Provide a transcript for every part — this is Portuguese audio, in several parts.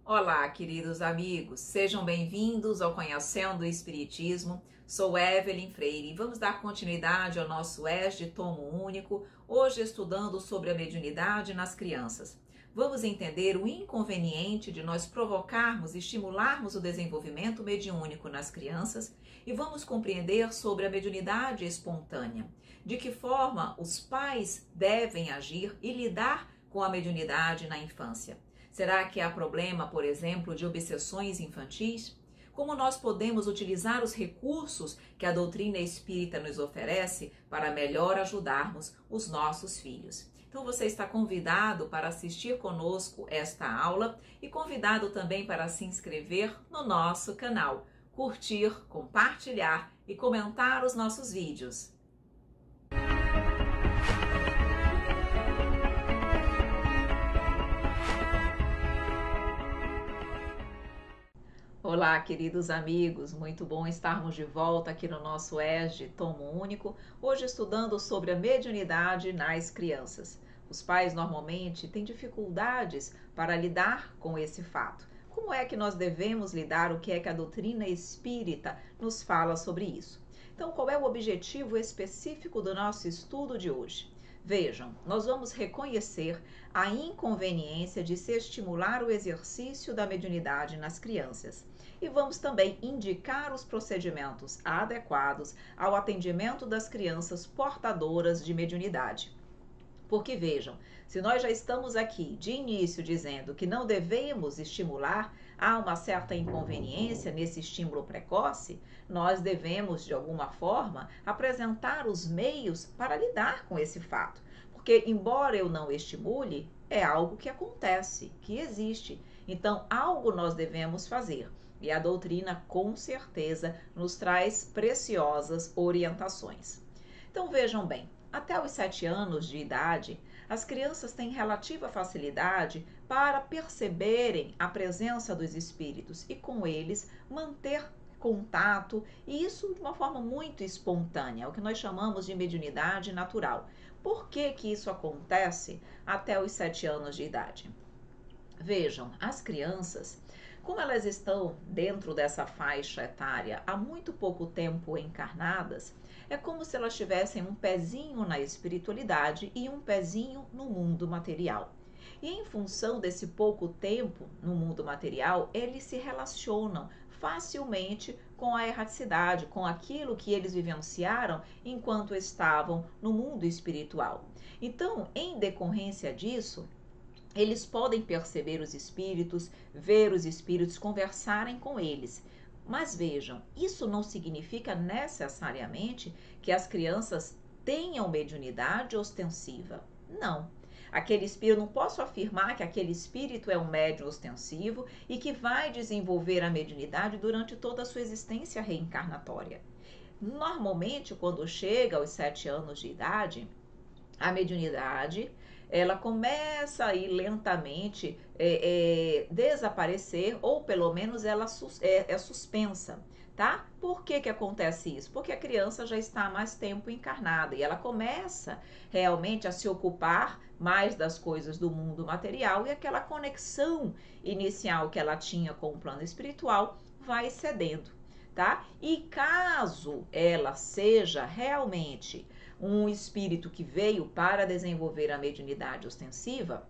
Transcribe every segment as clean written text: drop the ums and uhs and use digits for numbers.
Olá, queridos amigos, sejam bem-vindos ao Conhecendo o Espiritismo. Sou Evelyn Freire e vamos dar continuidade ao nosso ES de Tomo Único, hoje estudando sobre a mediunidade nas crianças. Vamos entender o inconveniente de nós provocarmos e estimularmos o desenvolvimento mediúnico nas crianças e vamos compreender sobre a mediunidade espontânea, de que forma os pais devem agir e lidar com a mediunidade na infância. Será que há problema, por exemplo, de obsessões infantis? Como nós podemos utilizar os recursos que a doutrina espírita nos oferece para melhor ajudarmos os nossos filhos? Então você está convidado para assistir conosco esta aula e convidado também para se inscrever no nosso canal, curtir, compartilhar e comentar os nossos vídeos. Olá, queridos amigos, muito bom estarmos de volta aqui no nosso ES de Tomo Único, hoje estudando sobre a mediunidade nas crianças. Os pais normalmente têm dificuldades para lidar com esse fato. Como é que nós devemos lidar? O que é que a doutrina espírita nos fala sobre isso? Então, qual é o objetivo específico do nosso estudo de hoje? Vejam, nós vamos reconhecer a inconveniência de se estimular o exercício da mediunidade nas crianças. E vamos também indicar os procedimentos adequados ao atendimento das crianças portadoras de mediunidade. Porque vejam, se nós já estamos aqui de início dizendo que não devemos estimular, há uma certa inconveniência nesse estímulo precoce, nós devemos, de alguma forma, apresentar os meios para lidar com esse fato. Porque, embora eu não estimule, é algo que acontece, que existe. Então, algo nós devemos fazer. E a doutrina, com certeza, nos traz preciosas orientações. Então, vejam bem, até os 7 anos de idade, as crianças têm relativa facilidade para perceberem a presença dos espíritos e, com eles, manter contato, e isso de uma forma muito espontânea, o que nós chamamos de mediunidade natural. Por que que isso acontece até os 7 anos de idade? Vejam, as crianças, como elas estão dentro dessa faixa etária há muito pouco tempo encarnadas, é como se elas tivessem um pezinho na espiritualidade e um pezinho no mundo material. E em função desse pouco tempo no mundo material, eles se relacionam facilmente com a erraticidade, com aquilo que eles vivenciaram enquanto estavam no mundo espiritual. Então, em decorrência disso, eles podem perceber os espíritos, ver os espíritos, conversarem com eles. Mas vejam, isso não significa necessariamente que as crianças tenham mediunidade ostensiva. Não. Aquele espírito, eu não posso afirmar que aquele espírito é um médium ostensivo e que vai desenvolver a mediunidade durante toda a sua existência reencarnatória. Normalmente, quando chega aos 7 anos de idade, a mediunidade ela começa a ir lentamente desaparecer, ou pelo menos ela é suspensa, tá? Por que que acontece isso? Porque a criança já está há mais tempo encarnada e ela começa realmente a se ocupar mais das coisas do mundo material e aquela conexão inicial que ela tinha com o plano espiritual vai cedendo, tá? E caso ela seja realmente um espírito que veio para desenvolver a mediunidade ostensiva,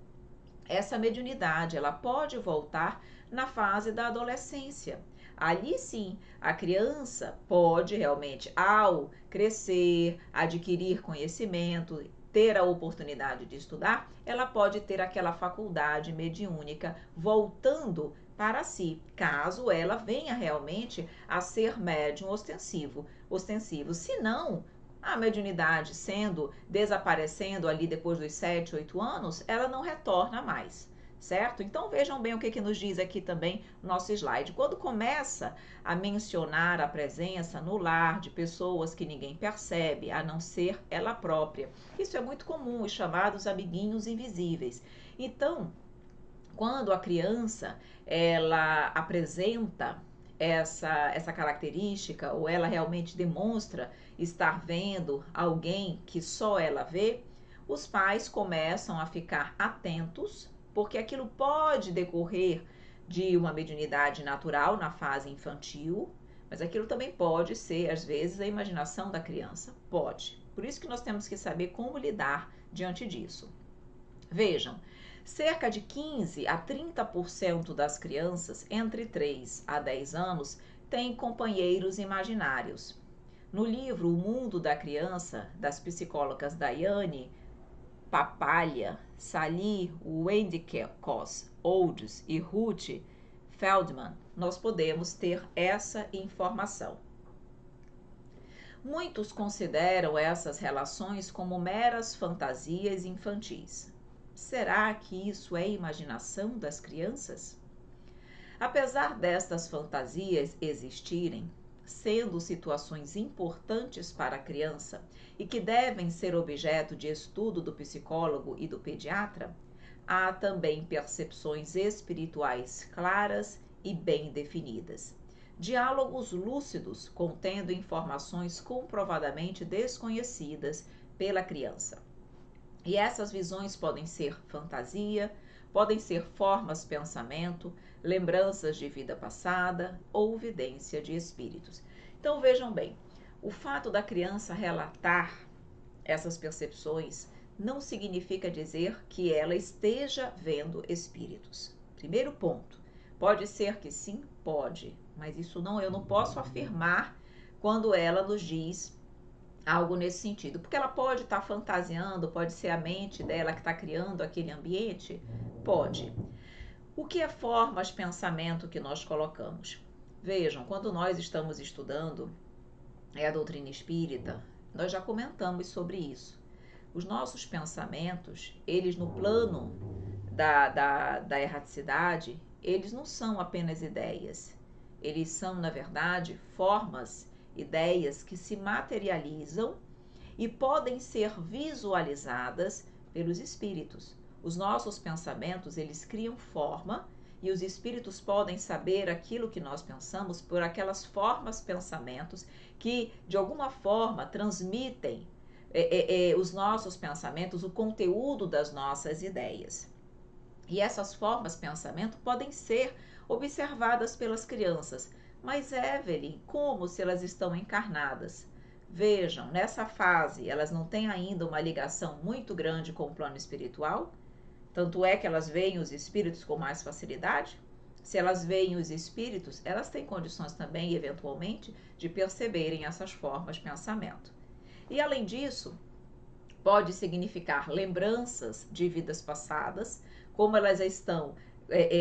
essa mediunidade ela pode voltar na fase da adolescência. Ali sim, a criança pode realmente, ao crescer, adquirir conhecimento, ter a oportunidade de estudar, ela pode ter aquela faculdade mediúnica voltando para si, caso ela venha realmente a ser médium ostensivo. Se não, a mediunidade desaparecendo ali depois dos 7, 8 anos, ela não retorna mais, certo? Então vejam bem o que nos diz aqui também no nosso slide. Quando começa a mencionar a presença no lar de pessoas que ninguém percebe, a não ser ela própria. Isso é muito comum, os chamados amiguinhos invisíveis. Então, quando a criança ela apresenta essa característica, ou ela realmente demonstra estar vendo alguém que só ela vê, os pais começam a ficar atentos, porque aquilo pode decorrer de uma mediunidade natural na fase infantil, mas aquilo também pode ser, às vezes, a imaginação da criança. Pode. Por isso que nós temos que saber como lidar diante disso. Vejam, cerca de 15 a 30% das crianças entre 3 a 10 anos têm companheiros imaginários. No livro O Mundo da Criança, das psicólogas Daiane Papalha, Sally Wendicott Olds e Ruth Feldman, nós podemos ter essa informação. Muitos consideram essas relações como meras fantasias infantis. Será que isso é imaginação das crianças? Apesar destas fantasias existirem, sendo situações importantes para a criança e que devem ser objeto de estudo do psicólogo e do pediatra, há também percepções espirituais claras e bem definidas. Diálogos lúcidos contendo informações comprovadamente desconhecidas pela criança. E essas visões podem ser fantasia, podem ser formas pensamento, lembranças de vida passada ou vidência de espíritos. Então vejam bem, o fato da criança relatar essas percepções não significa dizer que ela esteja vendo espíritos. Primeiro ponto, pode ser que sim, pode, mas isso não, eu não posso afirmar quando ela nos diz algo nesse sentido, porque ela pode estar fantasiando, pode ser a mente dela que está criando aquele ambiente, pode. O que é formas pensamento que nós colocamos? Vejam, quando nós estamos estudando a doutrina espírita, nós já comentamos sobre isso. Os nossos pensamentos, eles no plano da erraticidade, eles não são apenas ideias. Eles são, na verdade, formas, ideias que se materializam e podem ser visualizadas pelos espíritos. Os nossos pensamentos, eles criam forma e os espíritos podem saber aquilo que nós pensamos por aquelas formas, pensamentos que, de alguma forma, transmitem os nossos pensamentos, o conteúdo das nossas ideias. E essas formas, pensamento, podem ser observadas pelas crianças. Mas, Evelyn, como se elas estão encarnadas? Vejam, nessa fase, elas não têm ainda uma ligação muito grande com o plano espiritual? Tanto é que elas veem os espíritos com mais facilidade? Se elas veem os espíritos, elas têm condições também, eventualmente, de perceberem essas formas de pensamento. E, além disso, pode significar lembranças de vidas passadas, como elas estão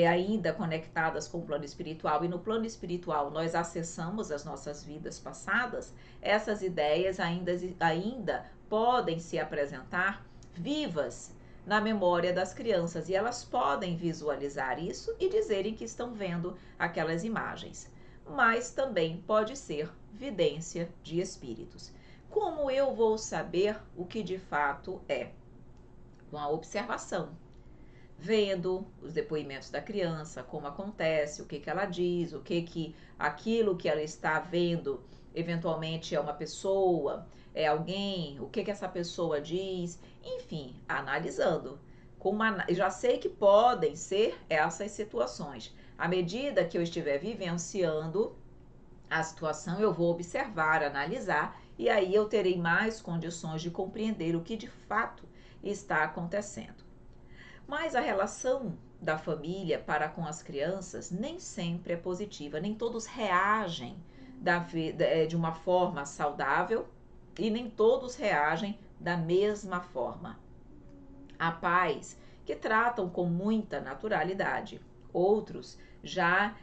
ainda conectadas com o plano espiritual, e no plano espiritual nós acessamos as nossas vidas passadas, essas ideias ainda podem se apresentar vivas na memória das crianças, e elas podem visualizar isso e dizerem que estão vendo aquelas imagens. Mas também pode ser vidência de espíritos. Como eu vou saber o que de fato é? Com a observação, vendo os depoimentos da criança, como acontece, o que ela diz, aquilo que ela está vendo, eventualmente é uma pessoa, é alguém, o que essa pessoa diz, enfim, analisando. Já sei que podem ser essas situações. À medida que eu estiver vivenciando a situação, eu vou observar, analisar, e aí eu terei mais condições de compreender o que de fato está acontecendo. Mas a relação da família para com as crianças nem sempre é positiva, nem todos reagem de uma forma saudável e nem todos reagem da mesma forma. Há pais que tratam com muita naturalidade, outros já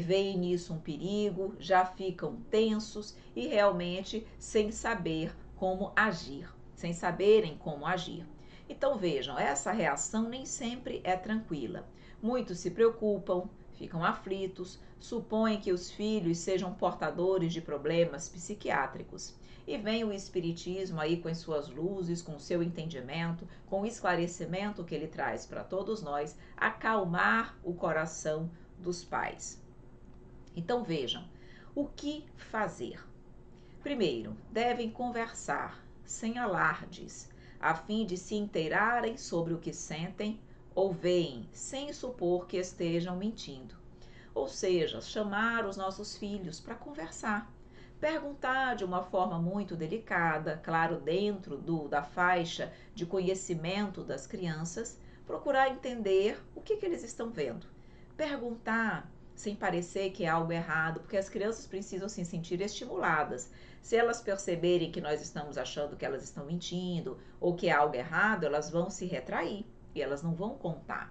veem nisso um perigo, já ficam tensos e realmente sem saber como agir, sem saberem como agir. Então vejam, essa reação nem sempre é tranquila. Muitos se preocupam, ficam aflitos, supõem que os filhos sejam portadores de problemas psiquiátricos. E vem o espiritismo aí com as suas luzes, com o seu entendimento, com o esclarecimento que ele traz para todos nós, acalmar o coração dos pais. Então vejam, o que fazer? Primeiro, devem conversar sem alardes, a fim de se inteirarem sobre o que sentem ou veem, sem supor que estejam mentindo. Ou seja, chamar os nossos filhos para conversar. Perguntar de uma forma muito delicada, claro, dentro da faixa de conhecimento das crianças, procurar entender o que eles estão vendo. Perguntar sem parecer que é algo errado, porque as crianças precisam se sentir estimuladas. Se elas perceberem que nós estamos achando que elas estão mentindo ou que é algo errado, elas vão se retrair e elas não vão contar.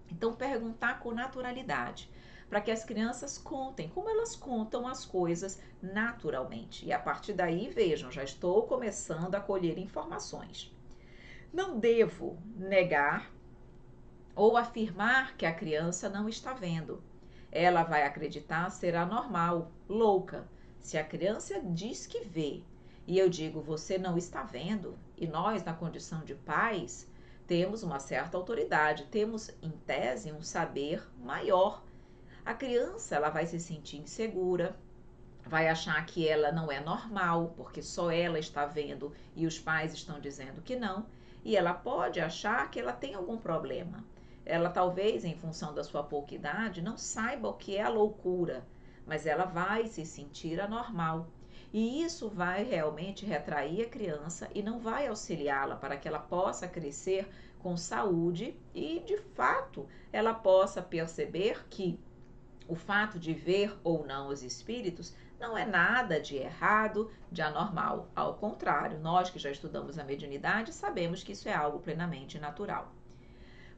Então, perguntar com naturalidade, para que as crianças contem como elas contam as coisas naturalmente. E a partir daí, vejam, já estou começando a colher informações. Não devo negar ou afirmar que a criança não está vendo. Ela vai acreditar ser anormal, louca. Se a criança diz que vê e eu digo você não está vendo, e nós, na condição de pais, temos uma certa autoridade, temos em tese um saber maior. A criança ela vai se sentir insegura, vai achar que ela não é normal, porque só ela está vendo e os pais estão dizendo que não, e ela pode achar que ela tem algum problema. Ela talvez, em função da sua pouca idade, não saiba o que é a loucura, mas ela vai se sentir anormal. E isso vai realmente retrair a criança e não vai auxiliá-la para que ela possa crescer com saúde e, de fato, ela possa perceber que o fato de ver ou não os espíritos não é nada de errado, de anormal. Ao contrário, nós que já estudamos a mediunidade sabemos que isso é algo plenamente natural.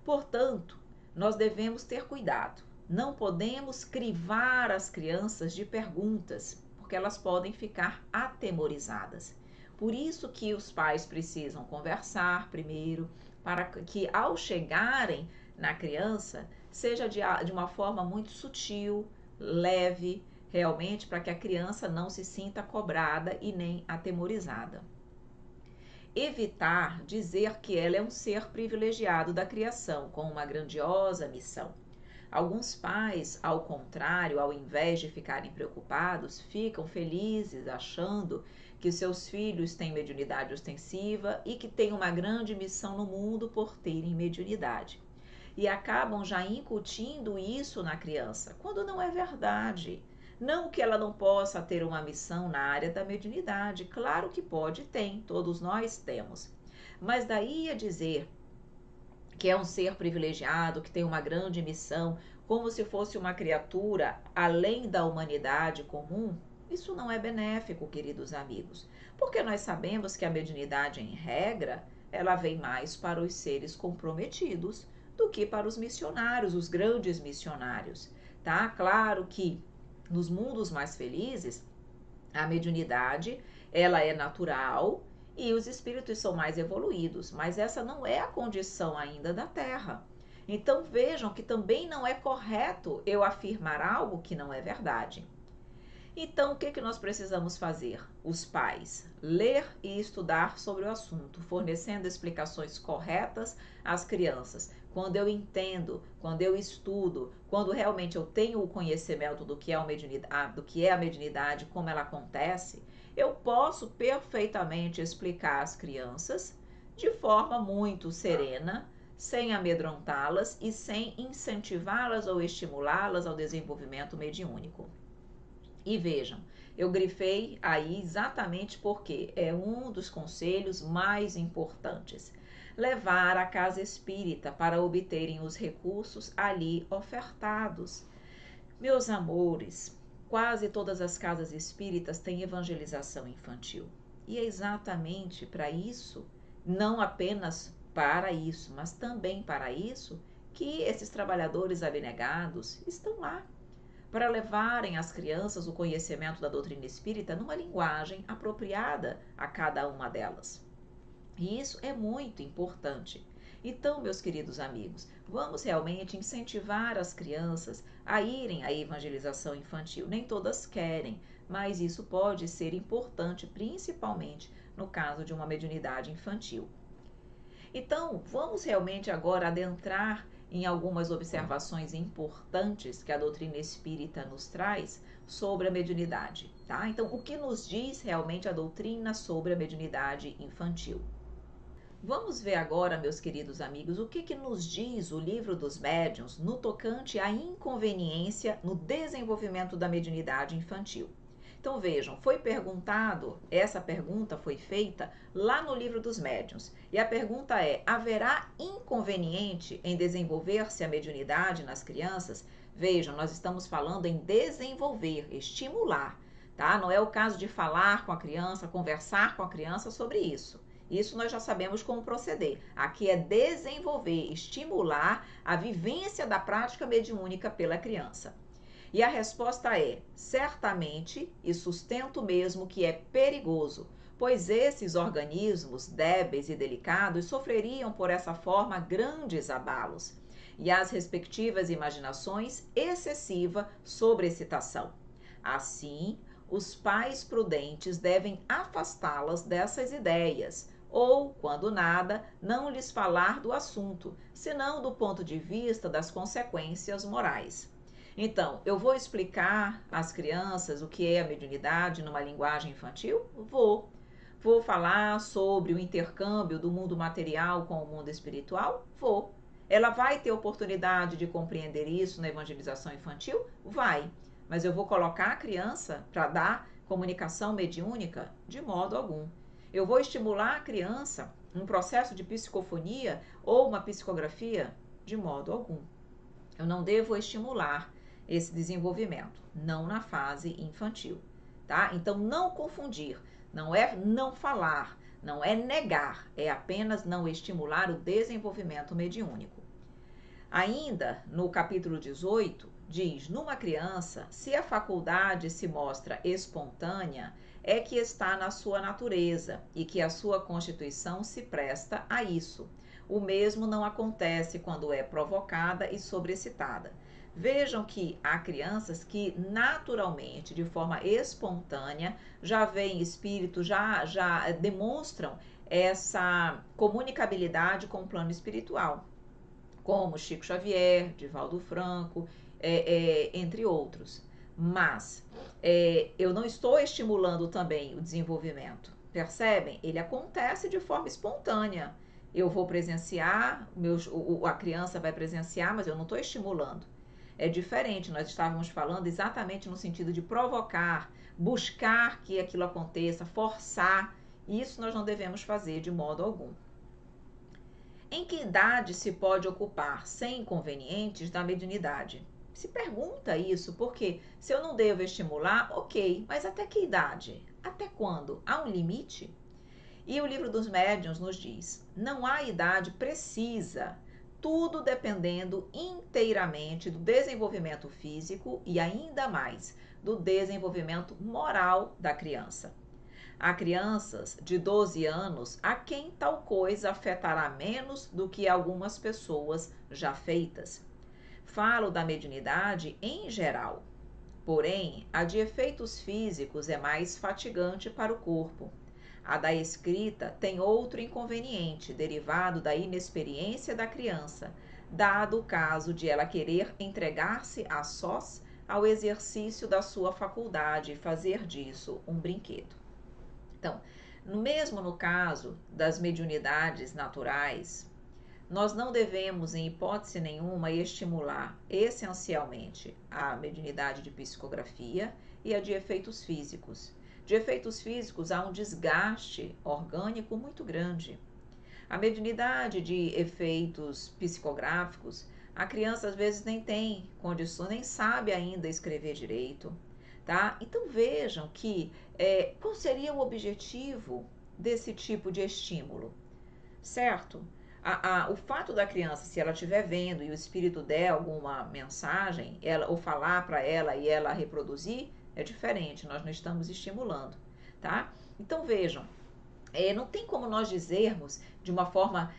Portanto, nós devemos ter cuidado. Não podemos crivar as crianças de perguntas, porque elas podem ficar atemorizadas. Por isso que os pais precisam conversar primeiro, para que ao chegarem na criança, seja de uma forma muito sutil, leve, realmente para que a criança não se sinta cobrada e nem atemorizada. Evitar dizer que ela é um ser privilegiado da criação, com uma grandiosa missão. Alguns pais, ao contrário, ao invés de ficarem preocupados, ficam felizes achando que seus filhos têm mediunidade ostensiva e que têm uma grande missão no mundo por terem mediunidade. E acabam já incutindo isso na criança, quando não é verdade. Não que ela não possa ter uma missão na área da mediunidade, claro que pode, tem, todos nós temos. Mas daí a dizer que é um ser privilegiado, que tem uma grande missão, como se fosse uma criatura além da humanidade comum, isso não é benéfico, queridos amigos, porque nós sabemos que a mediunidade, em regra, ela vem mais para os seres comprometidos do que para os missionários, os grandes missionários, tá? Claro que nos mundos mais felizes, a mediunidade, ela é natural e os espíritos são mais evoluídos, mas essa não é a condição ainda da Terra. Então vejam que também não é correto eu afirmar algo que não é verdade. Então, o que nós precisamos fazer? Os pais, ler e estudar sobre o assunto, fornecendo explicações corretas às crianças. Quando eu entendo, quando eu estudo, quando realmente eu tenho o conhecimento do que é a mediunidade, como ela acontece, eu posso perfeitamente explicar às crianças de forma muito serena, sem amedrontá-las e sem incentivá-las ou estimulá-las ao desenvolvimento mediúnico. E vejam, eu grifei aí exatamente porque é um dos conselhos mais importantes. Levar a casa espírita para obterem os recursos ali ofertados. Meus amores, quase todas as casas espíritas têm evangelização infantil. E é exatamente para isso, não apenas para isso, mas também para isso, que esses trabalhadores abnegados estão lá, para levarem às crianças o conhecimento da doutrina espírita numa linguagem apropriada a cada uma delas. E isso é muito importante. Então, meus queridos amigos, vamos realmente incentivar as crianças a irem à evangelização infantil. Nem todas querem, mas isso pode ser importante, principalmente no caso de uma mediunidade infantil. Então, vamos realmente agora adentrar em algumas observações importantes que a doutrina espírita nos traz sobre a mediunidade, tá? Então, o que nos diz realmente a doutrina sobre a mediunidade infantil? Vamos ver agora, meus queridos amigos, o que nos diz o livro dos médiuns no tocante à inconveniência no desenvolvimento da mediunidade infantil. Então vejam, essa pergunta foi feita lá no livro dos médiuns. E a pergunta é: haverá inconveniente em desenvolver-se a mediunidade nas crianças? Vejam, nós estamos falando em desenvolver, estimular, tá? Não é o caso de falar com a criança, conversar com a criança sobre isso. Isso nós já sabemos como proceder. Aqui é desenvolver, estimular a vivência da prática mediúnica pela criança. E a resposta é: certamente, e sustento mesmo que é perigoso, pois esses organismos débeis e delicados sofreriam por essa forma grandes abalos, e as respectivas imaginações excessiva sobreexcitação. Assim, os pais prudentes devem afastá-las dessas ideias, ou, quando nada, não lhes falar do assunto, senão do ponto de vista das consequências morais. Então, eu vou explicar às crianças o que é a mediunidade numa linguagem infantil? Vou falar sobre o intercâmbio do mundo material com o mundo espiritual? Vou. Ela vai ter oportunidade de compreender isso na evangelização infantil? Vai. Mas eu vou colocar a criança para dar comunicação mediúnica? De modo algum. Eu vou estimular a criança um processo de psicofonia ou uma psicografia? De modo algum. Eu não devo estimular esse desenvolvimento, não na fase infantil, tá? Então, não confundir, não é não falar, não é negar, é apenas não estimular o desenvolvimento mediúnico. Ainda no capítulo 18, diz: numa criança, se a faculdade se mostra espontânea, é que está na sua natureza e que a sua constituição se presta a isso. O mesmo não acontece quando é provocada e sobrecitada. Vejam que há crianças que naturalmente, de forma espontânea, já veem espírito, já demonstram essa comunicabilidade com o plano espiritual, como Chico Xavier, Divaldo Franco, entre outros. Mas eu não estou estimulando também o desenvolvimento. Percebem? Ele acontece de forma espontânea. Eu vou presenciar, a criança vai presenciar, mas eu não estou estimulando. É diferente, nós estávamos falando exatamente no sentido de provocar, buscar que aquilo aconteça, forçar. Isso nós não devemos fazer de modo algum. Em que idade se pode ocupar sem inconvenientes da mediunidade? Se pergunta isso, porque se eu não devo estimular, ok, mas até que idade? Até quando? Há um limite? E o livro dos médiuns nos diz: não há idade precisa, tudo dependendo inteiramente do desenvolvimento físico e ainda mais do desenvolvimento moral da criança. Há crianças de 12 anos a quem tal coisa afetará menos do que algumas pessoas já feitas. Falo da mediunidade em geral, porém, a de efeitos físicos é mais fatigante para o corpo. A da escrita tem outro inconveniente, derivado da inexperiência da criança, dado o caso de ela querer entregar-se a sós ao exercício da sua faculdade e fazer disso um brinquedo. Então, mesmo no caso das mediunidades naturais, nós não devemos, em hipótese nenhuma, estimular essencialmente a mediunidade de psicografia e a de efeitos físicos. De efeitos físicos, há um desgaste orgânico muito grande. A mediunidade de efeitos psicográficos, a criança às vezes nem tem condições, nem sabe ainda escrever direito, tá? Então vejam que qual seria o objetivo desse tipo de estímulo, certo? O fato da criança, se ela estiver vendo e o espírito der alguma mensagem, ou falar para ela e ela reproduzir, é diferente, nós não estamos estimulando, tá? Então vejam, não tem como nós dizermos de uma forma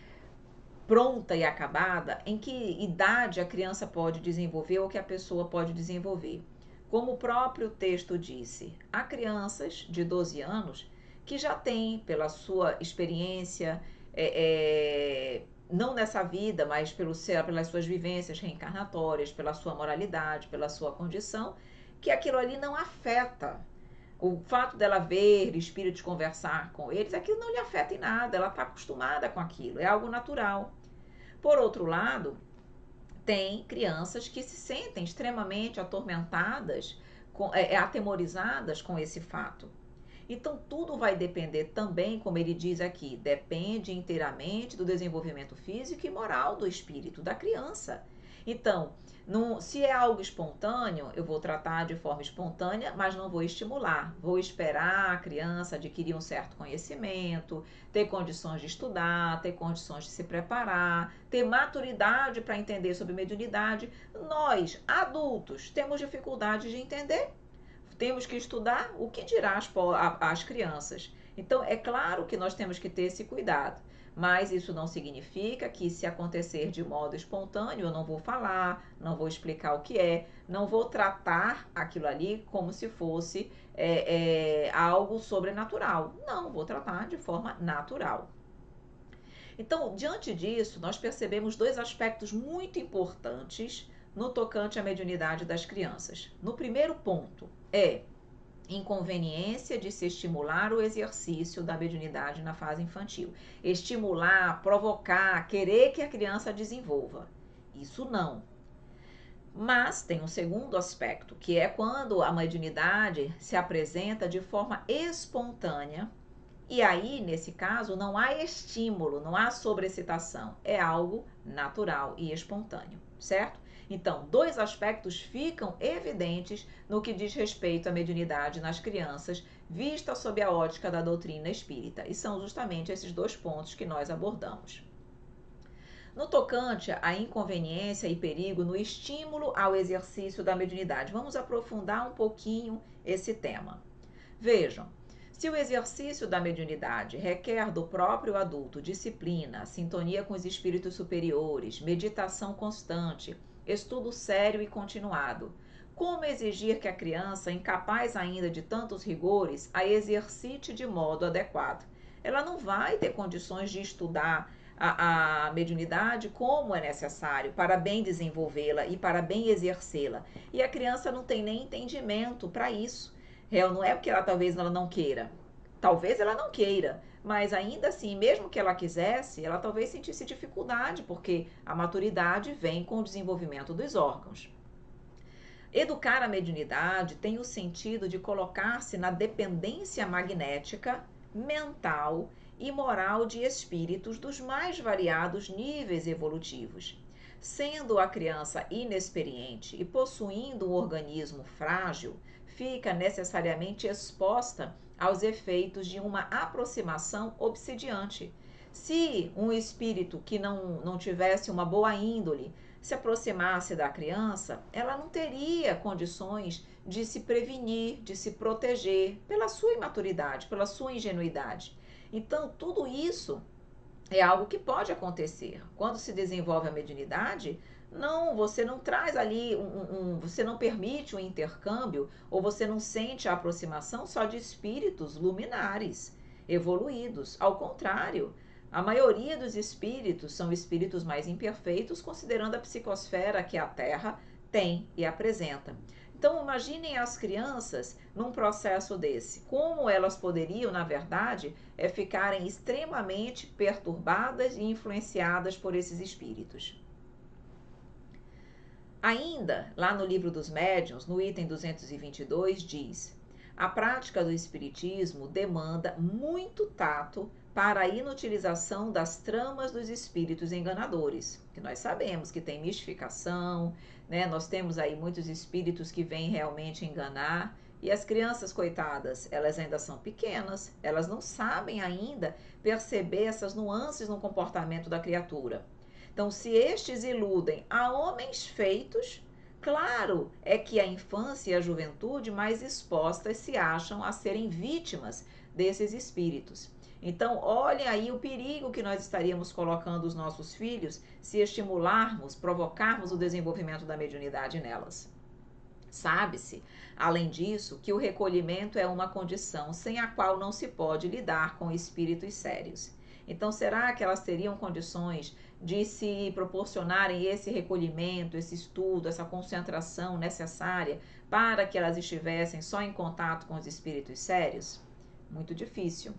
pronta e acabada em que idade a criança pode desenvolver ou que a pessoa pode desenvolver. Como o próprio texto disse, há crianças de 12 anos que já têm, pela sua experiência, não nessa vida, mas pelas suas vivências reencarnatórias, pela sua moralidade, pela sua condição, que aquilo ali não afeta O fato dela ver espíritos conversar com eles, aquilo não lhe afeta em nada, ela está acostumada com aquilo, é algo natural. Por outro lado, tem crianças que se sentem extremamente atormentadas, atemorizadas com esse fato. Então, tudo vai depender também, como ele diz aqui, depende inteiramente do desenvolvimento físico e moral do espírito da criança. Então, se é algo espontâneo, eu vou tratar de forma espontânea, mas não vou estimular. Vou esperar a criança adquirir um certo conhecimento, ter condições de estudar, ter condições de se preparar, ter maturidade para entender sobre mediunidade. Nós, adultos, temos dificuldade de entender. Temos que estudar, o que dirá as crianças. Então, é claro que nós temos que ter esse cuidado, mas isso não significa que, se acontecer de modo espontâneo, eu não vou falar, não vou explicar o que é, não vou tratar aquilo ali como se fosse algo sobrenatural. Não, vou tratar de forma natural. Então, diante disso, nós percebemos dois aspectos muito importantes no tocante à mediunidade das crianças. No primeiro ponto, inconveniência de se estimular o exercício da mediunidade na fase infantil. Estimular, provocar, querer que a criança desenvolva. Isso não. Mas tem um segundo aspecto, que é quando a mediunidade se apresenta de forma espontânea. E aí, nesse caso, não há estímulo, não há sobrecitação. É algo natural e espontâneo, certo? Então, dois aspectos ficam evidentes no que diz respeito à mediunidade nas crianças, vista sob a ótica da doutrina espírita. E são justamente esses dois pontos que nós abordamos. No tocante à inconveniência e perigo no estímulo ao exercício da mediunidade, vamos aprofundar um pouquinho esse tema. Vejam, se o exercício da mediunidade requer do próprio adulto disciplina, sintonia com os espíritos superiores, meditação constante, estudo sério e continuado, como exigir que a criança, incapaz ainda de tantos rigores, a exercite de modo adequado? Ela não vai ter condições de estudar a mediunidade como é necessário para bem desenvolvê-la e para bem exercê-la. E a criança não tem nem entendimento para isso. Não é porque talvez ela não queira. Talvez ela não queira, mas ainda assim, mesmo que ela quisesse, ela talvez sentisse dificuldade, porque a maturidade vem com o desenvolvimento dos órgãos. Educar a mediunidade tem o sentido de colocar-se na dependência magnética, mental e moral de espíritos dos mais variados níveis evolutivos. Sendo a criança inexperiente e possuindo um organismo frágil, fica necessariamente exposta aos efeitos de uma aproximação obsidiante. Se um espírito que não tivesse uma boa índole se aproximasse da criança, ela não teria condições de se prevenir, de se proteger pela sua imaturidade, pela sua ingenuidade. Então, tudo isso é algo que pode acontecer. Quando se desenvolve a mediunidade, você não traz ali, você não permite um intercâmbio ou você não sente a aproximação só de espíritos luminares, evoluídos. Ao contrário, a maioria dos espíritos são espíritos mais imperfeitos, considerando a psicosfera que a Terra tem e apresenta. Então, imaginem as crianças num processo desse. Como elas poderiam, na verdade, ficarem extremamente perturbadas e influenciadas por esses espíritos. Ainda, lá no Livro dos Médiuns, no item 222, diz: a prática do espiritismo demanda muito tato para a inutilização das tramas dos espíritos enganadores, que nós sabemos que tem mistificação, né? Nós temos aí muitos espíritos que vêm realmente enganar, e as crianças, coitadas, elas ainda são pequenas, elas não sabem ainda perceber essas nuances no comportamento da criatura. Então, se estes iludem a homens feitos, claro é que a infância e a juventude mais expostas se acham a serem vítimas desses espíritos. Então, olhem aí o perigo que nós estaríamos colocando os nossos filhos se estimularmos, provocarmos o desenvolvimento da mediunidade nelas. Sabe-se, além disso, que o recolhimento é uma condição sem a qual não se pode lidar com espíritos sérios. Então, será que elas teriam condições de se proporcionarem esse recolhimento, esse estudo, essa concentração necessária para que elas estivessem só em contato com os espíritos sérios? Muito difícil.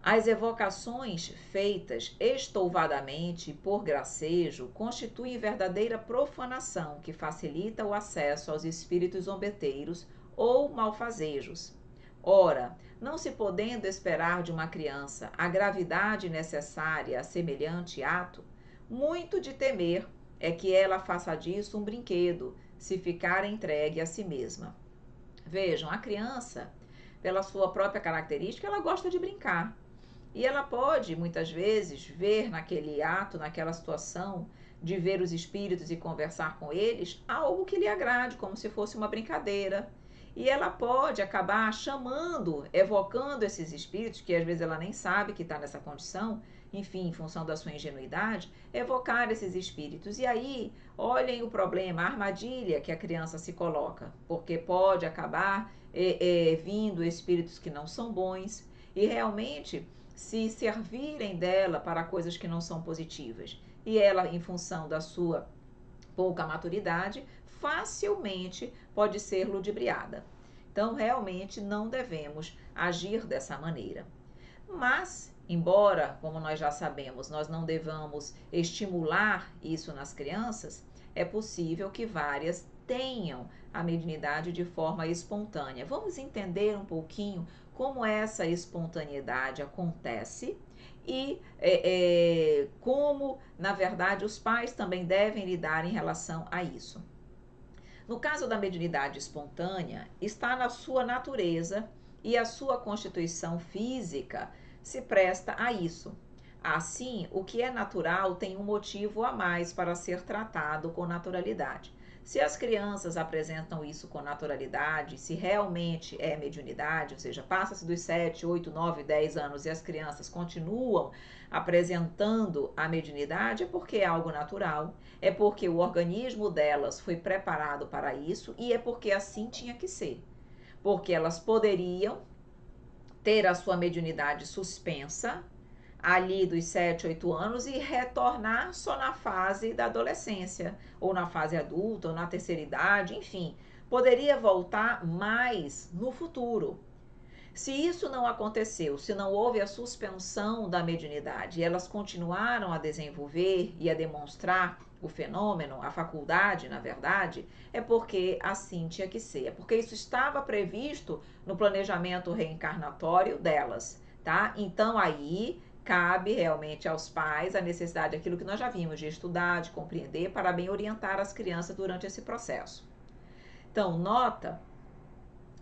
As evocações feitas estouvadamente por gracejo constituem verdadeira profanação que facilita o acesso aos espíritos zombeteiros ou malfazejos. Ora, não se podendo esperar de uma criança a gravidade necessária a semelhante ato, muito de temer é que ela faça disso um brinquedo, se ficar entregue a si mesma. Vejam, a criança, pela sua própria característica, ela gosta de brincar. E ela pode, muitas vezes, ver naquele ato, naquela situação, de ver os espíritos e conversar com eles, algo que lhe agrade, como se fosse uma brincadeira. E ela pode acabar chamando, evocando esses espíritos, que às vezes ela nem sabe que está nessa condição, enfim, em função da sua ingenuidade, evocar esses espíritos. E aí, olhem o problema, a armadilha que a criança se coloca, porque pode acabar vindo espíritos que não são bons e realmente se servirem dela para coisas que não são positivas. E ela, em função da sua pouca maturidade, facilmente pode ser ludibriada. Então, realmente não devemos agir dessa maneira. Mas, embora, como nós já sabemos, nós não devamos estimular isso nas crianças, é possível que várias tenham a mediunidade de forma espontânea. Vamos entender um pouquinho como essa espontaneidade acontece e como, na verdade, os pais também devem lidar em relação a isso. No caso da mediunidade espontânea, está na sua natureza e a sua constituição física se presta a isso. Assim, o que é natural tem um motivo a mais para ser tratado com naturalidade. Se as crianças apresentam isso com naturalidade, se realmente é mediunidade, ou seja, passa-se dos 7, 8, 9, 10 anos e as crianças continuam apresentando a mediunidade, é porque é algo natural, é porque o organismo delas foi preparado para isso e é porque assim tinha que ser. Porque elas poderiam ter a sua mediunidade suspensa ali dos 7, 8 anos e retornar só na fase da adolescência, ou na fase adulta, ou na terceira idade, enfim, poderia voltar mais no futuro. Se isso não aconteceu, se não houve a suspensão da mediunidade e elas continuaram a desenvolver e a demonstrar o fenômeno, a faculdade, na verdade, é porque assim tinha que ser, é porque isso estava previsto no planejamento reencarnatório delas, tá? Então aí cabe realmente aos pais a necessidade daquilo que nós já vimos, de estudar, de compreender, para bem orientar as crianças durante esse processo. Então, nota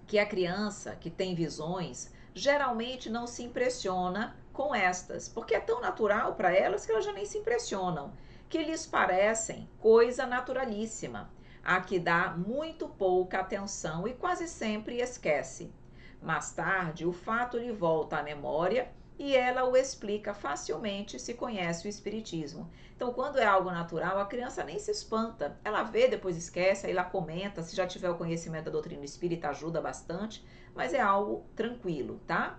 que a criança que tem visões geralmente não se impressiona com estas, porque é tão natural para elas que elas já nem se impressionam, que lhes parecem coisa naturalíssima, a que dá muito pouca atenção e quase sempre esquece. Mais tarde, o fato lhe volta à memória e ela o explica facilmente se conhece o espiritismo. Então, quando é algo natural, a criança nem se espanta. Ela vê, depois esquece, aí ela comenta. Se já tiver o conhecimento da doutrina espírita, ajuda bastante, mas é algo tranquilo, tá?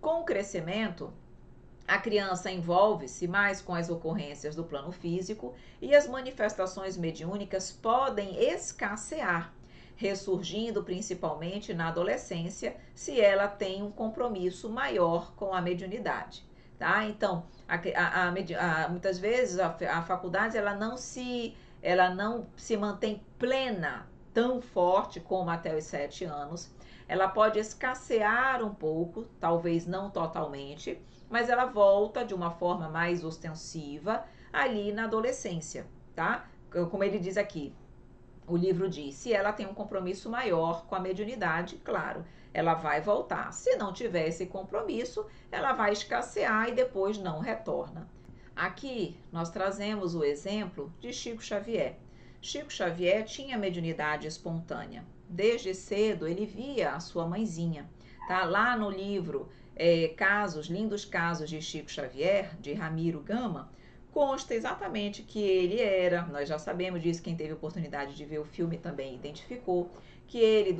Com o crescimento, a criança envolve-se mais com as ocorrências do plano físico e as manifestações mediúnicas podem escassear, ressurgindo principalmente na adolescência, se ela tem um compromisso maior com a mediunidade, tá? Então, muitas vezes a faculdade ela não se mantém plena, tão forte como até os 7 anos. Ela pode escassear um pouco, talvez não totalmente, mas ela volta de uma forma mais ostensiva ali na adolescência, tá? Como ele diz aqui, o livro diz, se ela tem um compromisso maior com a mediunidade, claro, ela vai voltar. Se não tiver esse compromisso, ela vai escassear e depois não retorna. Aqui nós trazemos o exemplo de Chico Xavier. Chico Xavier tinha mediunidade espontânea. Desde cedo ele via a sua mãezinha. Tá? Lá no livro Lindos Casos de Chico Xavier, de Ramiro Gama, consta exatamente que ele era, nós já sabemos disso, quem teve oportunidade de ver o filme também identificou, que ele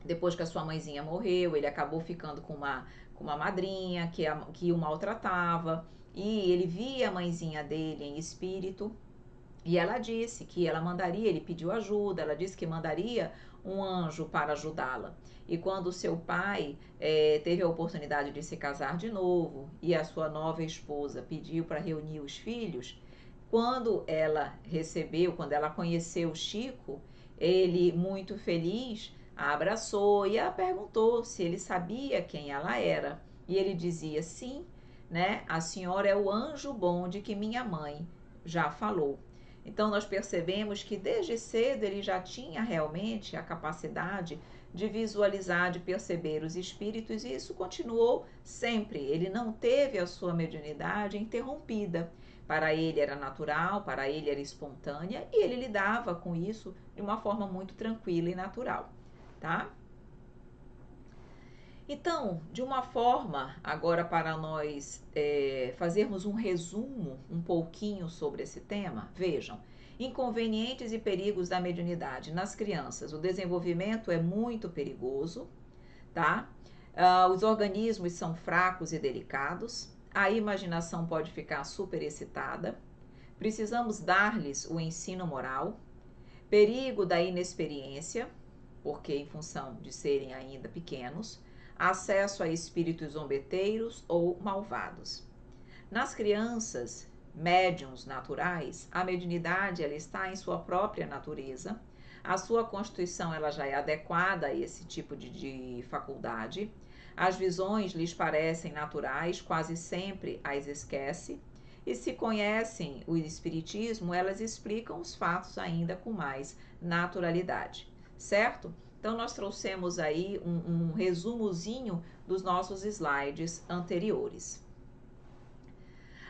depois que a sua mãezinha morreu, ele acabou ficando com com uma madrinha que o maltratava, e ele via a mãezinha dele em espírito, e ela disse que ela mandaria, ele pediu ajuda, ela disse que mandaria um anjo para ajudá-la. E quando o seu pai teve a oportunidade de se casar de novo e a sua nova esposa pediu para reunir os filhos, quando ela conheceu Chico, ele, muito feliz, a abraçou e a perguntou se ele sabia quem ela era. E ele dizia: sim, né? A senhora é o anjo bom de que minha mãe já falou. Então nós percebemos que desde cedo ele já tinha realmente a capacidade de visualizar, de perceber os espíritos, e isso continuou sempre. Ele não teve a sua mediunidade interrompida. Para ele era natural, para ele era espontânea, e ele lidava com isso de uma forma muito tranquila e natural, tá? Então, de uma forma, agora para nós fazermos um resumo um pouquinho sobre esse tema, vejam, inconvenientes e perigos da mediunidade nas crianças. O desenvolvimento é muito perigoso, tá? Os organismos são fracos e delicados, a imaginação pode ficar superexcitada, precisamos dar-lhes o ensino moral, perigo da inexperiência, porque em função de serem ainda pequenos, acesso a espíritos zombeteiros ou malvados. Nas crianças, médiuns naturais, a mediunidade ela está em sua própria natureza, a sua constituição ela já é adequada a esse tipo de faculdade, as visões lhes parecem naturais, quase sempre as esquece, e se conhecem o espiritismo, elas explicam os fatos ainda com mais naturalidade, certo? Então, nós trouxemos aí um resumozinho dos nossos slides anteriores.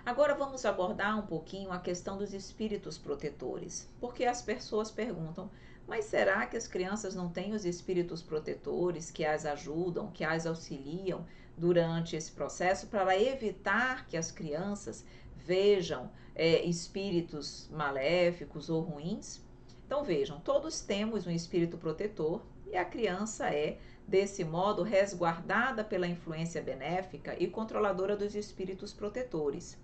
Agora vamos abordar um pouquinho a questão dos espíritos protetores, porque as pessoas perguntam, mas será que as crianças não têm os espíritos protetores que as ajudam, que as auxiliam durante esse processo para evitar que as crianças vejam espíritos maléficos ou ruins? Então vejam, todos temos um espírito protetor, e a criança é, desse modo, resguardada pela influência benéfica e controladora dos espíritos protetores.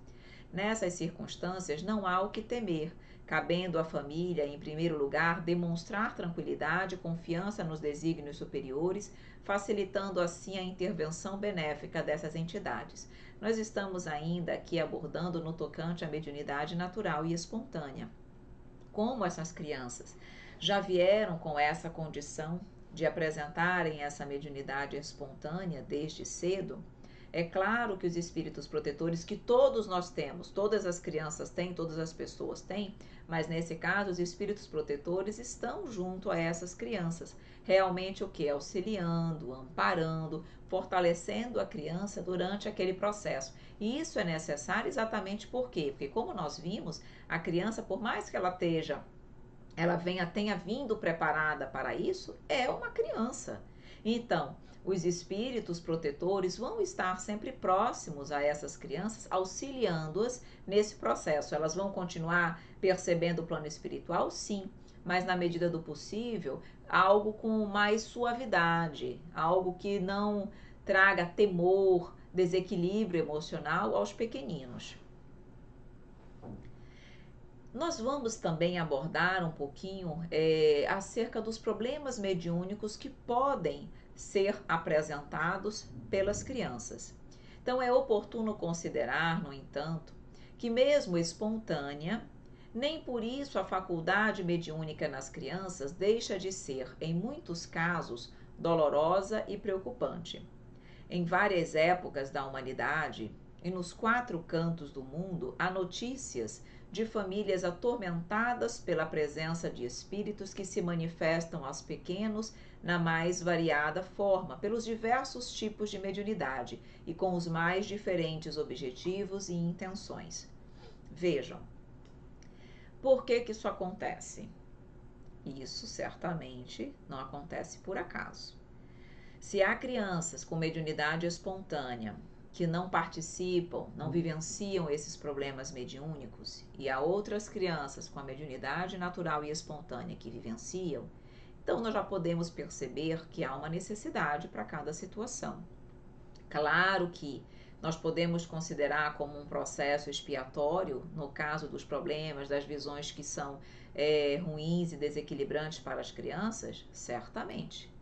Nessas circunstâncias, não há o que temer, cabendo à família, em primeiro lugar, demonstrar tranquilidade e confiança nos desígnios superiores, facilitando assim a intervenção benéfica dessas entidades. Nós estamos ainda aqui abordando no tocante à mediunidade natural e espontânea. Como essas crianças já vieram com essa condição de apresentarem essa mediunidade espontânea desde cedo, é claro que os espíritos protetores que todos nós temos, todas as crianças têm, todas as pessoas têm, mas nesse caso os espíritos protetores estão junto a essas crianças, realmente o que? Auxiliando, amparando, fortalecendo a criança durante aquele processo. E isso é necessário exatamente por quê? Porque como nós vimos, a criança, por mais que ela tenha vindo preparada para isso, é uma criança. Então, os espíritos protetores vão estar sempre próximos a essas crianças, auxiliando-as nesse processo. Elas vão continuar percebendo o plano espiritual? Sim, mas na medida do possível, algo com mais suavidade, algo que não traga temor, desequilíbrio emocional aos pequeninos. Nós vamos também abordar um pouquinho acerca dos problemas mediúnicos que podem ser apresentados pelas crianças. Então, é oportuno considerar, no entanto, que mesmo espontânea, nem por isso a faculdade mediúnica nas crianças deixa de ser, em muitos casos, dolorosa e preocupante. Em várias épocas da humanidade e nos 4 cantos do mundo, há notícias de famílias atormentadas pela presença de espíritos que se manifestam aos pequenos na mais variada forma, pelos diversos tipos de mediunidade e com os mais diferentes objetivos e intenções. Vejam, por que isso acontece? Isso certamente não acontece por acaso. Se há crianças com mediunidade espontânea que não participam, não vivenciam esses problemas mediúnicos, e há outras crianças com a mediunidade natural e espontânea que vivenciam, então nós já podemos perceber que há uma necessidade para cada situação. Claro que nós podemos considerar como um processo expiatório, no caso dos problemas, das visões que são ruins e desequilibrantes para as crianças, certamente.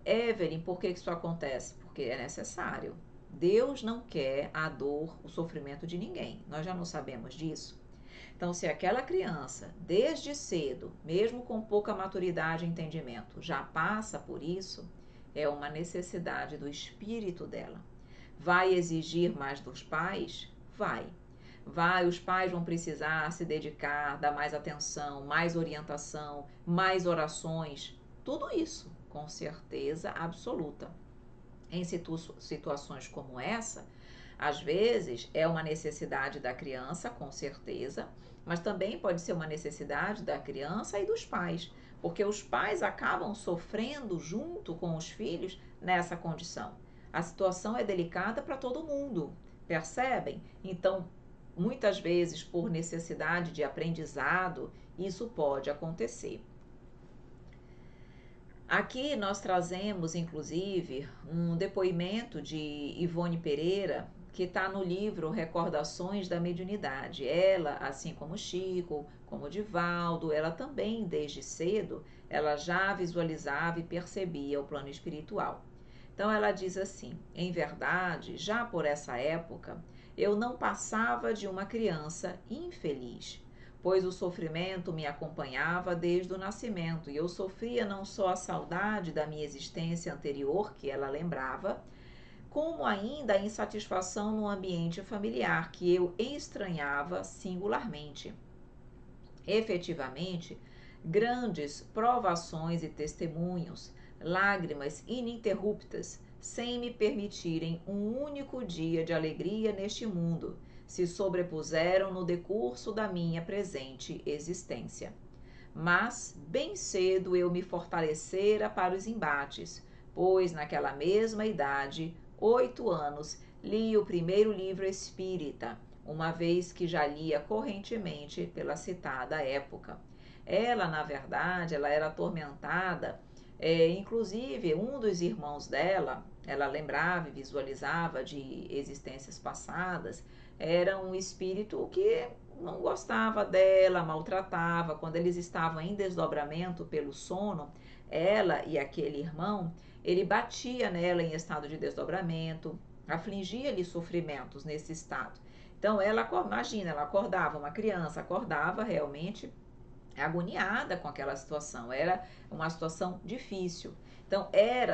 Evelyn, por que isso acontece? Porque é necessário. Deus não quer a dor, o sofrimento de ninguém. Nós já não sabemos disso. Então, se aquela criança, desde cedo, mesmo com pouca maturidade e entendimento, já passa por isso, é uma necessidade do espírito dela. Vai exigir mais dos pais? Vai. Vai, os pais vão precisar se dedicar, dar mais atenção, mais orientação, mais orações, tudo isso, com certeza absoluta. Em situações como essa, às vezes é uma necessidade da criança, com certeza, mas também pode ser uma necessidade da criança e dos pais, porque os pais acabam sofrendo junto com os filhos nessa condição. A situação é delicada para todo mundo, percebem? Então, muitas vezes, por necessidade de aprendizado, isso pode acontecer. Aqui nós trazemos, inclusive, um depoimento de Ivone Pereira, que está no livro Recordações da Mediunidade. Ela, assim como Chico, como Divaldo, ela também, desde cedo, ela já visualizava e percebia o plano espiritual. Então ela diz assim: em verdade, já por essa época, eu não passava de uma criança infeliz, pois o sofrimento me acompanhava desde o nascimento e eu sofria não só a saudade da minha existência anterior, que ela lembrava, como ainda a insatisfação no ambiente familiar, que eu estranhava singularmente. Efetivamente, grandes provações e testemunhos, lágrimas ininterruptas, sem me permitirem um único dia de alegria neste mundo, se sobrepuseram no decurso da minha presente existência. Mas bem cedo eu me fortalecera para os embates, pois naquela mesma idade, 8 anos, li o primeiro livro espírita, uma vez que já lia correntemente pela citada época. Ela, na verdade, ela era atormentada, inclusive um dos irmãos dela, ela lembrava e visualizava de existências passadas, era um espírito que não gostava dela, maltratava. Quando eles estavam em desdobramento pelo sono, ela e aquele irmão, ele batia nela em estado de desdobramento, afligia-lhe sofrimentos nesse estado. Então, ela, imagina, ela acordava, uma criança acordava realmente agoniada com aquela situação, era uma situação difícil. Então,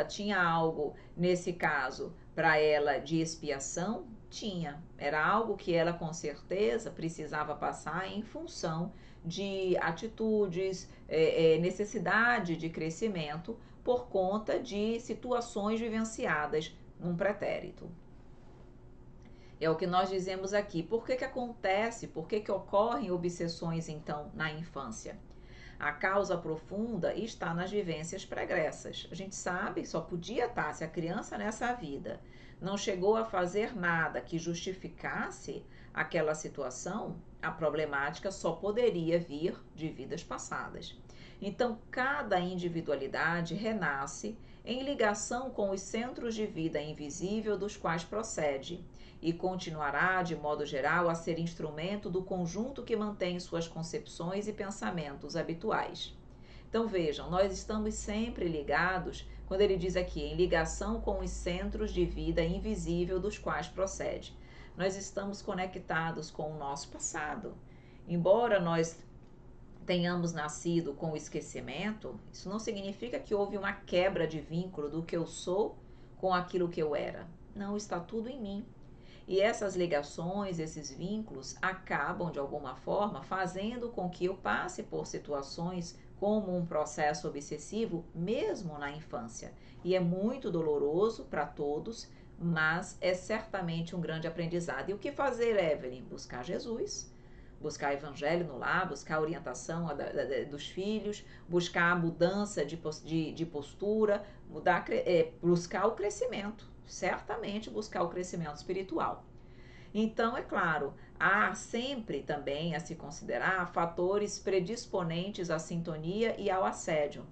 tinha algo nesse caso para ela de expiação? Tinha, era algo que ela com certeza precisava passar em função de atitudes, necessidade de crescimento por conta de situações vivenciadas num pretérito. É o que nós dizemos aqui. Por que acontece? Por que ocorrem obsessões, então, na infância? A causa profunda está nas vivências pregressas. A gente sabe, só podia estar, se a criança nessa vida não chegou a fazer nada que justificasse aquela situação, a problemática só poderia vir de vidas passadas. Então, cada individualidade renasce em ligação com os centros de vida invisível dos quais procede e continuará, de modo geral, a ser instrumento do conjunto que mantém suas concepções e pensamentos habituais. Então vejam, nós estamos sempre ligados, quando ele diz aqui, em ligação com os centros de vida invisível dos quais procede. Nós estamos conectados com o nosso passado. Embora nós tenhamos nascido com o esquecimento, isso não significa que houve uma quebra de vínculo do que eu sou com aquilo que eu era. Não, está tudo em mim. E essas ligações, esses vínculos, acabam, de alguma forma, fazendo com que eu passe por situações como um processo obsessivo, mesmo na infância. E é muito doloroso para todos, mas é certamente um grande aprendizado. E o que fazer, Evelyn? Buscar Jesus, buscar evangelho no lar, buscar a orientação dos filhos, buscar a mudança de postura, buscar o crescimento, certamente buscar o crescimento espiritual. Então, é claro, há sempre também a se considerar fatores predisponentes à sintonia e ao assédio.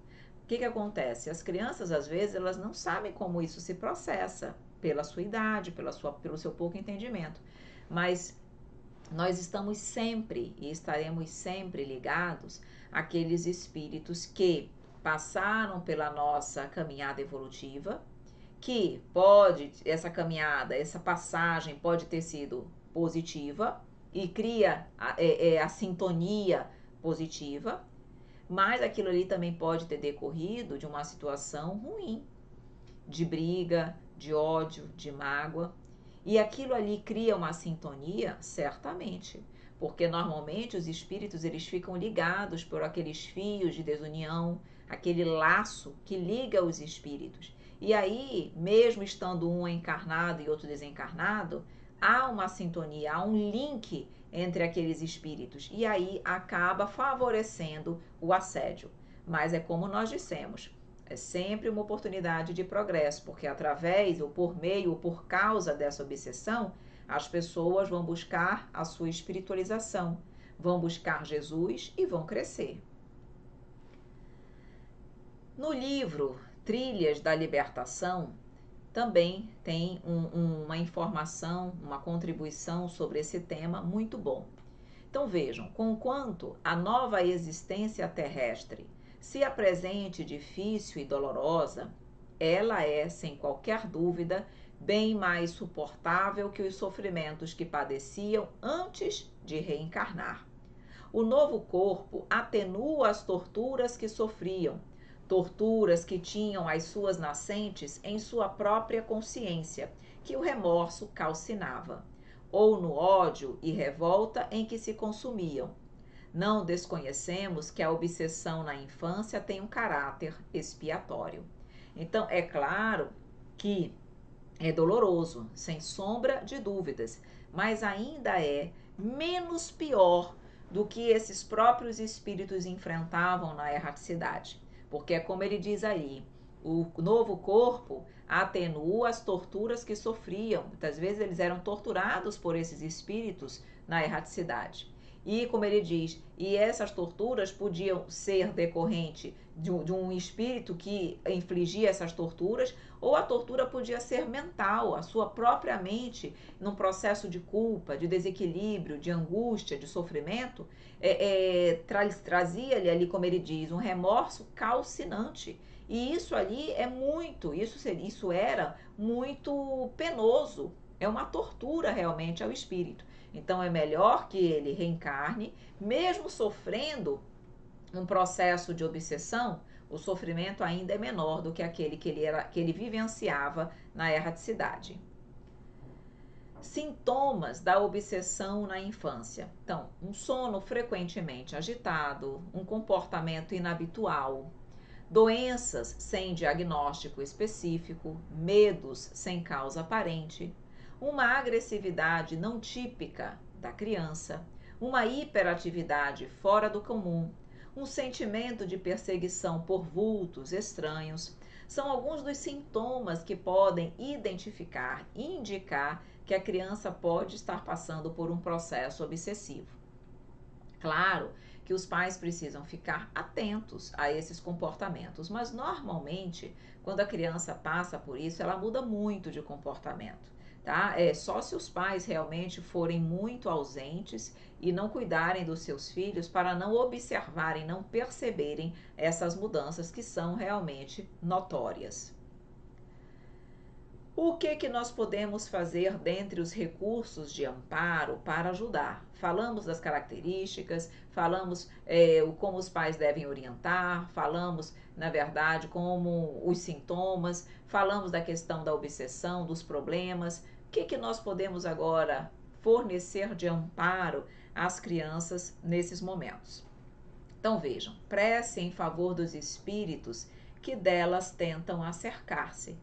O que acontece? As crianças, às vezes, elas não sabem como isso se processa. pela sua idade, pelo seu pouco entendimento. Mas nós estamos sempre e estaremos sempre ligados àqueles espíritos que passaram pela nossa caminhada evolutiva, que essa caminhada, essa passagem pode ter sido positiva e cria a sintonia positiva, mas aquilo ali também pode ter decorrido de uma situação ruim, de briga, de ódio, de mágoa. E aquilo ali cria uma sintonia, certamente, porque normalmente os espíritos eles ficam ligados por aqueles fios de desunião, aquele laço que liga os espíritos. E aí, mesmo estando um encarnado e outro desencarnado, há uma sintonia, há um link entre aqueles espíritos. E aí acaba favorecendo o assédio. Mas é como nós dissemos, é sempre uma oportunidade de progresso, porque através, ou por meio, ou por causa dessa obsessão, as pessoas vão buscar a sua espiritualização, vão buscar Jesus e vão crescer. No livro Trilhas da Libertação, também tem uma informação, uma contribuição sobre esse tema muito bom. Então vejam, conquanto a nova existência terrestre se apresente difícil e dolorosa, ela é, sem qualquer dúvida, bem mais suportável que os sofrimentos que padeciam antes de reencarnar. O novo corpo atenua as torturas que sofriam, torturas que tinham as suas nascentes em sua própria consciência, que o remorso calcinava, ou no ódio e revolta em que se consumiam. Não desconhecemos que a obsessão na infância tem um caráter expiatório. Então, é claro que é doloroso, sem sombra de dúvidas, mas ainda é menos pior do que esses próprios espíritos enfrentavam na erraticidade. Porque é como ele diz aí, o novo corpo atenua as torturas que sofriam. Muitas vezes eles eram torturados por esses espíritos na erraticidade. E como ele diz, e essas torturas podiam ser decorrente de um espírito que infligia essas torturas, ou a tortura podia ser mental, a sua própria mente, num processo de culpa, de desequilíbrio, de angústia, de sofrimento, trazia-lhe ali, como ele diz, um remorso calcinante. E isso ali isso era muito penoso, é uma tortura realmente ao espírito. Então é melhor que ele reencarne, mesmo sofrendo um processo de obsessão, o sofrimento ainda é menor do que aquele que ele vivenciava na erraticidade. Sintomas da obsessão na infância. Então, um sono frequentemente agitado, um comportamento inabitual, doenças sem diagnóstico específico, medos sem causa aparente, uma agressividade não típica da criança, uma hiperatividade fora do comum, um sentimento de perseguição por vultos estranhos, são alguns dos sintomas que podem identificar e indicar que a criança pode estar passando por um processo obsessivo. Claro que os pais precisam ficar atentos a esses comportamentos, mas normalmente, quando a criança passa por isso, ela muda muito de comportamento. Tá? É só se os pais realmente forem muito ausentes e não cuidarem dos seus filhos para não observarem, não perceberem essas mudanças que são realmente notórias. O que nós podemos fazer dentre os recursos de amparo para ajudar? Falamos das características, falamos como os pais devem orientar, falamos, na verdade, como os sintomas, falamos da questão da obsessão, dos problemas. O que nós podemos agora fornecer de amparo às crianças nesses momentos? Então vejam, prece em favor dos espíritos que delas tentam acercar-se.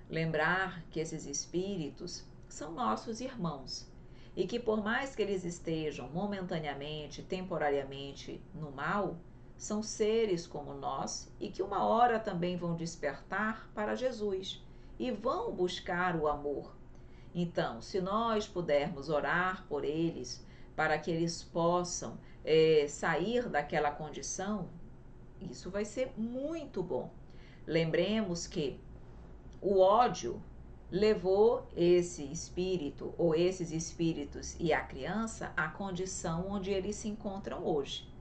Lembrar que esses espíritos são nossos irmãos e que por mais que eles estejam momentaneamente, temporariamente no mal, são seres como nós e que uma hora também vão despertar para Jesus e vão buscar o amor. Então, se nós pudermos orar por eles para que eles possam sair daquela condição, isso vai ser muito bom. Lembremos que o ódio levou esse espírito ou esses espíritos e a criança à condição onde eles se encontram hoje.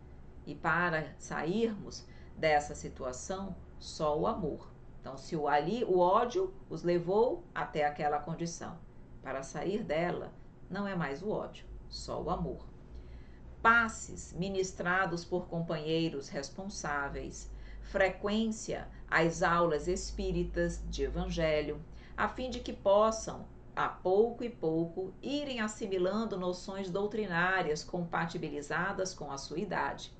E para sairmos dessa situação, só o amor. Então, se o ódio os levou até aquela condição, para sair dela, não é mais o ódio, só o amor. Passes ministrados por companheiros responsáveis, frequência às aulas espíritas de evangelho, a fim de que possam, a pouco e pouco, irem assimilando noções doutrinárias compatibilizadas com a sua idade.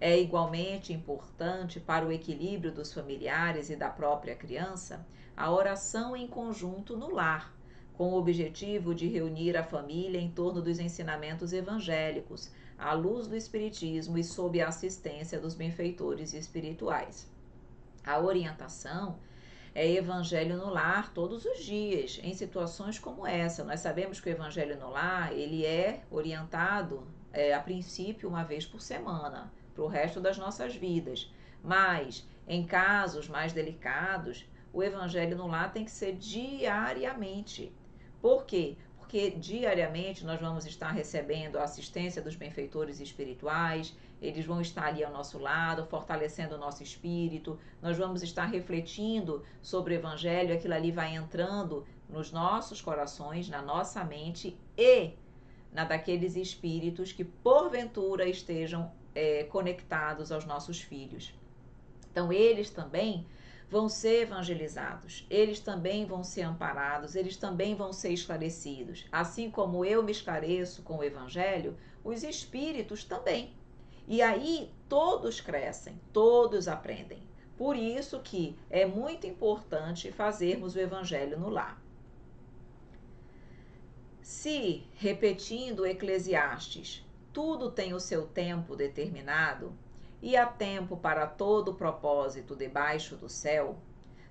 É igualmente importante para o equilíbrio dos familiares e da própria criança a oração em conjunto no lar, com o objetivo de reunir a família em torno dos ensinamentos evangélicos, à luz do Espiritismo e sob a assistência dos benfeitores espirituais. A orientação é evangelho no lar todos os dias, em situações como essa. Nós sabemos que o evangelho no lar, ele é orientado, a princípio, uma vez por semana, para o resto das nossas vidas. Mas, em casos mais delicados, o evangelho no lar tem que ser diariamente. Por quê? Porque diariamente nós vamos estar recebendo a assistência dos benfeitores espirituais, eles vão estar ali ao nosso lado, fortalecendo o nosso espírito, nós vamos estar refletindo sobre o evangelho, aquilo ali vai entrando nos nossos corações, na nossa mente e na daqueles espíritos que porventura estejam conectados aos nossos filhos. Então eles também vão ser evangelizados, eles também vão ser amparados, eles também vão ser esclarecidos. Assim como eu me esclareço com o evangelho, os espíritos também. E aí todos crescem, todos aprendem. Por isso que é muito importante fazermos o evangelho no lar. Se, repetindo Eclesiastes, tudo tem o seu tempo determinado, e há tempo para todo propósito debaixo do céu,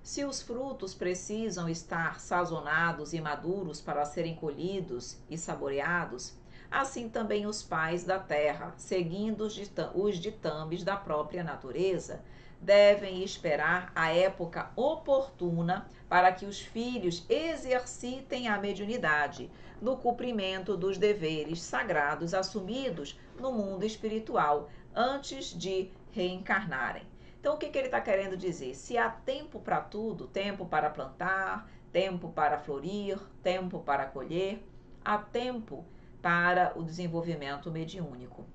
se os frutos precisam estar sazonados e maduros para serem colhidos e saboreados, assim também os pais da terra, seguindo os ditames da própria natureza, devem esperar a época oportuna para que os filhos exercitem a mediunidade no cumprimento dos deveres sagrados assumidos no mundo espiritual antes de reencarnarem. Então, o que ele está querendo dizer? Se há tempo para tudo, tempo para plantar, tempo para florir, tempo para colher, há tempo para o desenvolvimento mediúnico.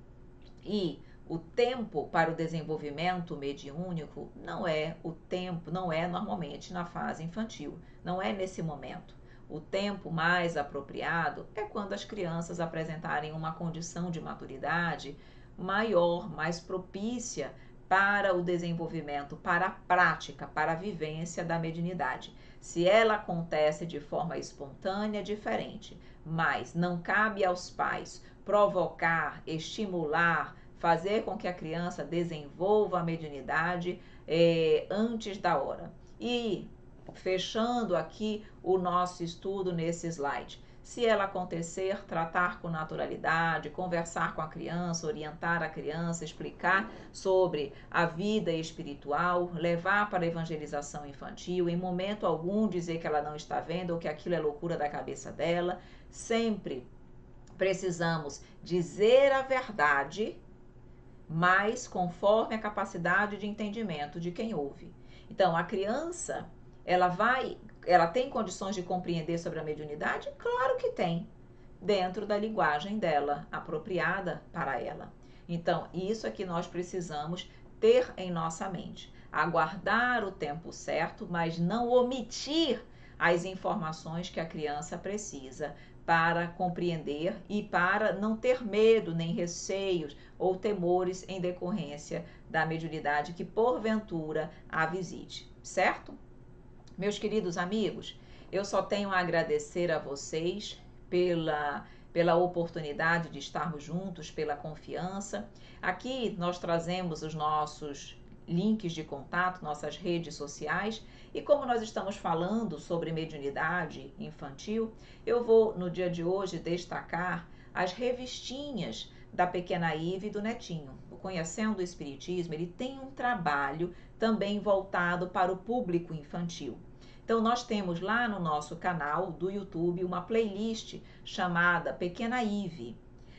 E o tempo para o desenvolvimento mediúnico não é o tempo, não é normalmente na fase infantil, não é nesse momento. O tempo mais apropriado é quando as crianças apresentarem uma condição de maturidade maior, mais propícia para o desenvolvimento, para a prática, para a vivência da mediunidade. Se ela acontece de forma espontânea, diferente, mas não cabe aos pais provocar, estimular, fazer com que a criança desenvolva a mediunidade antes da hora. E fechando aqui o nosso estudo nesse slide. Se ela acontecer, tratar com naturalidade, conversar com a criança, orientar a criança, explicar sobre a vida espiritual, levar para a evangelização infantil, em momento algum dizer que ela não está vendo ou que aquilo é loucura da cabeça dela. Sempre precisamos dizer a verdade, mas conforme a capacidade de entendimento de quem ouve. Então, a criança, ela tem condições de compreender sobre a mediunidade? Claro que tem, dentro da linguagem dela, apropriada para ela. Então, isso é que nós precisamos ter em nossa mente. Aguardar o tempo certo, mas não omitir as informações que a criança precisa para compreender e para não ter medo, nem receios ou temores em decorrência da mediunidade que porventura a visite, certo? Meus queridos amigos, eu só tenho a agradecer a vocês pela oportunidade de estarmos juntos, pela confiança. Aqui nós trazemos os nossos links de contato, nossas redes sociais. E como nós estamos falando sobre mediunidade infantil, eu vou, no dia de hoje, destacar as revistinhas da Pequena Ive e do Netinho. O Conhecendo o Espiritismo, ele tem um trabalho também voltado para o público infantil. Então, nós temos lá no nosso canal do YouTube uma playlist chamada Pequena Ive.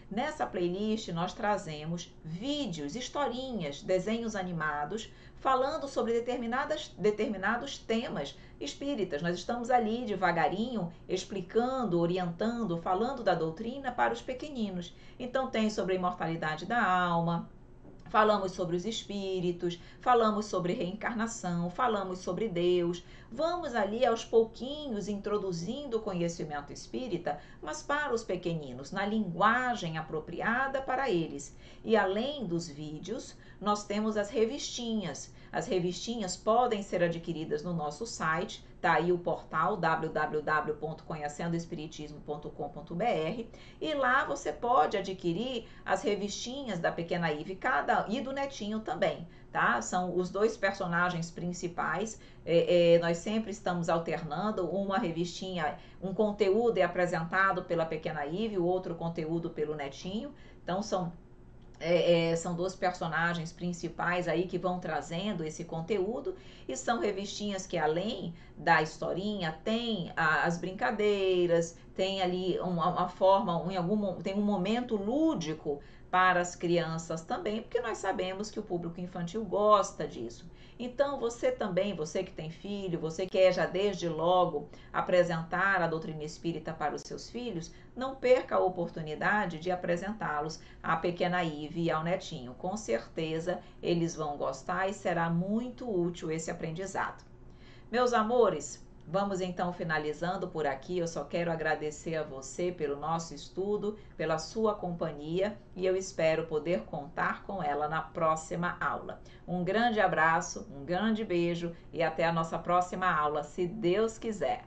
Nessa playlist, nós trazemos vídeos, historinhas, desenhos animados, falando sobre determinados temas espíritas. Nós estamos ali devagarinho, explicando, orientando, falando da doutrina para os pequeninos. Então, tem sobre a imortalidade da alma, falamos sobre os espíritos, falamos sobre reencarnação, falamos sobre Deus. Vamos ali aos pouquinhos introduzindo o conhecimento espírita, mas para os pequeninos, na linguagem apropriada para eles. E além dos vídeos, nós temos as revistinhas. As revistinhas podem ser adquiridas no nosso site, tá aí o portal www.conhecendoespiritismo.com.br, e lá você pode adquirir as revistinhas da Pequena Ive e do Netinho também, tá? São os dois personagens principais. Nós sempre estamos alternando, uma revistinha, um conteúdo é apresentado pela Pequena Ive, o outro conteúdo pelo Netinho. Então são dois personagens principais aí que vão trazendo esse conteúdo, e são revistinhas que, além da historinha, tem as brincadeiras, tem ali uma forma, tem um momento lúdico para as crianças também, porque nós sabemos que o público infantil gosta disso. Então, você também, você que tem filho, você que quer já desde logo apresentar a doutrina espírita para os seus filhos, não perca a oportunidade de apresentá-los à Pequena Ive e ao Netinho. Com certeza eles vão gostar e será muito útil esse aprendizado. Meus amores, vamos então finalizando por aqui. Eu só quero agradecer a você pelo nosso estudo, pela sua companhia, e eu espero poder contar com ela na próxima aula. Um grande abraço, um grande beijo e até a nossa próxima aula, se Deus quiser.